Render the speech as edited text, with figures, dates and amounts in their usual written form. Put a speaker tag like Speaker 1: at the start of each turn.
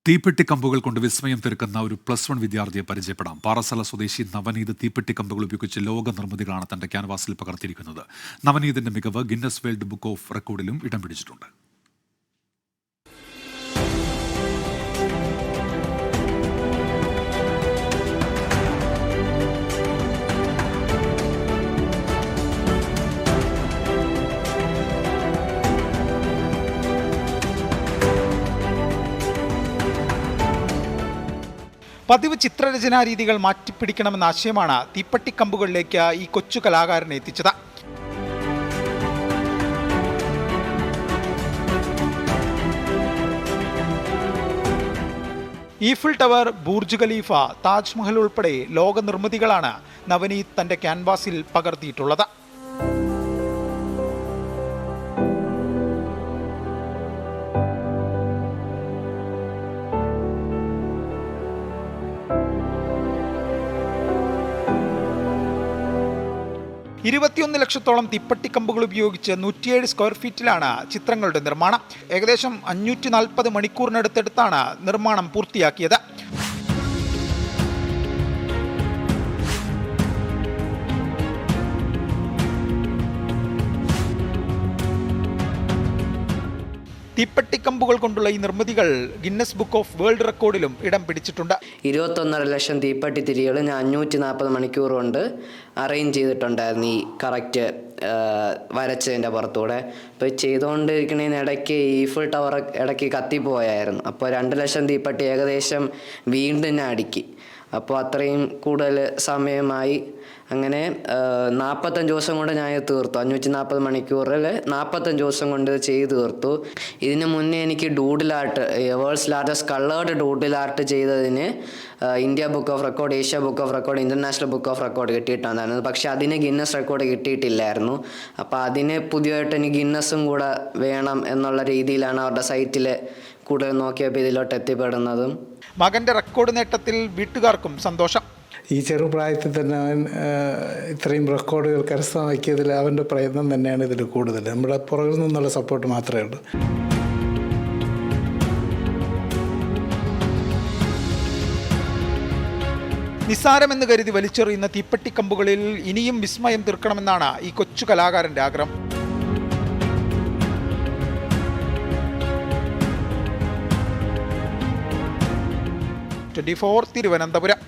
Speaker 1: തീപ്പെട്ടിക്കമ്പുകൾ കൊണ്ട് വിസ്മയം തീർക്കുന്ന ഒരു +1 വിദ്യാർത്ഥിയെ പരിചയപ്പെടാം. പാറശാല സ്വദേശി നവനീത് തീപ്പെട്ടിക്കമ്പുകൾ ഉപയോഗിച്ച് ലോക നിർമ്മിതികളാണ് തന്റെ ക്യാൻവാസിൽ പകർത്തിയിരിക്കുന്നത്. നവനീതിന്റെ മികവ് ഗിന്നസ് വേൾഡ് ബുക്ക് ഓഫ് റെക്കോർഡിലും ഇടം പിടിച്ചിട്ടുണ്ട്.
Speaker 2: പതിവ് ചിത്രരചനാ രീതികൾ മാറ്റിപ്പിടിക്കണമെന്ന ആശയമാണ് തീപ്പെട്ടിക്കമ്പുകളിലേക്ക് ഈ കൊച്ചു കലാകാരനെ എത്തിച്ചത്. ഈഫിൽ ടവർ, ബുർജ് ഖലീഫ, താജ്മഹൽ ഉൾപ്പെടെ ലോക നിർമ്മിതികളാണ് നവനീത് തന്റെ ക്യാൻവാസിൽ പകർത്തിയിട്ടുള്ളത്. $21 ലക്ഷത്തോളം തീപ്പെട്ടിക്കമ്പുകൾ ഉപയോഗിച്ച് 107 സ്ക്വയർ ഫീറ്റിലാണ് ചിത്രങ്ങളുടെ നിർമ്മാണം. ഏകദേശം 540 മണിക്കൂറിനടുത്താണ് നിർമ്മാണം പൂർത്തിയാക്കിയത്. തീപ്പെട്ടിക്കമ്പുകൾ കൊണ്ടുള്ള ഈ നിർമ്മിതികൾ ഗിന്നസ് ബുക്ക് ഓഫ് വേൾഡ് റെക്കോർഡിലും ഇടം പിടിച്ചിട്ടുണ്ട്.
Speaker 3: 21.5 ലക്ഷം തീപ്പെട്ടി തിരികൾ ഞാൻ 540 മണിക്കൂർ കൊണ്ട് അറേഞ്ച് ചെയ്തിട്ടുണ്ടായിരുന്നു ഈ കറക്റ്റ് വരച്ചതിൻ്റെ പുറത്തൂടെ. അപ്പോൾ ചെയ്തുകൊണ്ടിരിക്കുന്നതിനിടയ്ക്ക് ഈഫിൽ ടവർ ഇടയ്ക്ക് കത്തിപ്പോയായിരുന്നു. അപ്പോൾ 2 ലക്ഷം തീപ്പെട്ടി ഏകദേശം വീണ്ടും ഞാൻ അടുക്കി. അപ്പോൾ അത്രയും കൂടുതൽ സമയമായി. അങ്ങനെ 45 ദിവസം കൊണ്ട് ഞാൻ തീർത്തു. 540 മണിക്കൂറിൽ 45 ദിവസം കൊണ്ട് ചെയ്ത് തീർത്തു. ഇതിന് മുന്നേ എനിക്ക് doodle art, world's largest coloured doodle art ചെയ്തതിന് India book of record, Asia book of record, international book of record കിട്ടിയിട്ടുണ്ടായിരുന്നു. പക്ഷെ അതിന് ഗിന്നസ് റെക്കോർഡ് കിട്ടിയിട്ടില്ലായിരുന്നു. അപ്പോൾ അതിന് പുതിയതായിട്ട് എനിക്ക് ഗിന്നസും കൂടെ വേണം എന്നുള്ള രീതിയിലാണ് അവരുടെ സൈറ്റിൽ കൂടുതൽ നോക്കിയപ്പോൾ ഇതിലോട്ട് എത്തിപ്പെടുന്നതും.
Speaker 2: മകൻ്റെ റെക്കോർഡ് നേട്ടത്തിൽ വീട്ടുകാർക്കും സന്തോഷം.
Speaker 4: ഈ ചെറുപ്രായത്തിൽ തന്നെ അവൻ ഇത്രയും റെക്കോർഡുകൾ കരസ്ഥമാക്കിയതിൽ അവൻ്റെ പ്രയത്നം തന്നെയാണ് ഇതിൽ കൂടുതൽ. നമ്മുടെ പുറകിൽ നിന്നുള്ള സപ്പോർട്ട് മാത്രമേ ഉള്ളൂ.
Speaker 2: നിസ്സാരമെന്ന് കരുതി വലിച്ചെറിയുന്ന തീപ്പെട്ടിക്കമ്പുകളിൽ ഇനിയും വിസ്മയം തീർക്കണമെന്നാണ് ഈ കൊച്ചു കലാകാരൻ്റെ ആഗ്രഹം. 24 തിരുവനന്തപുരം.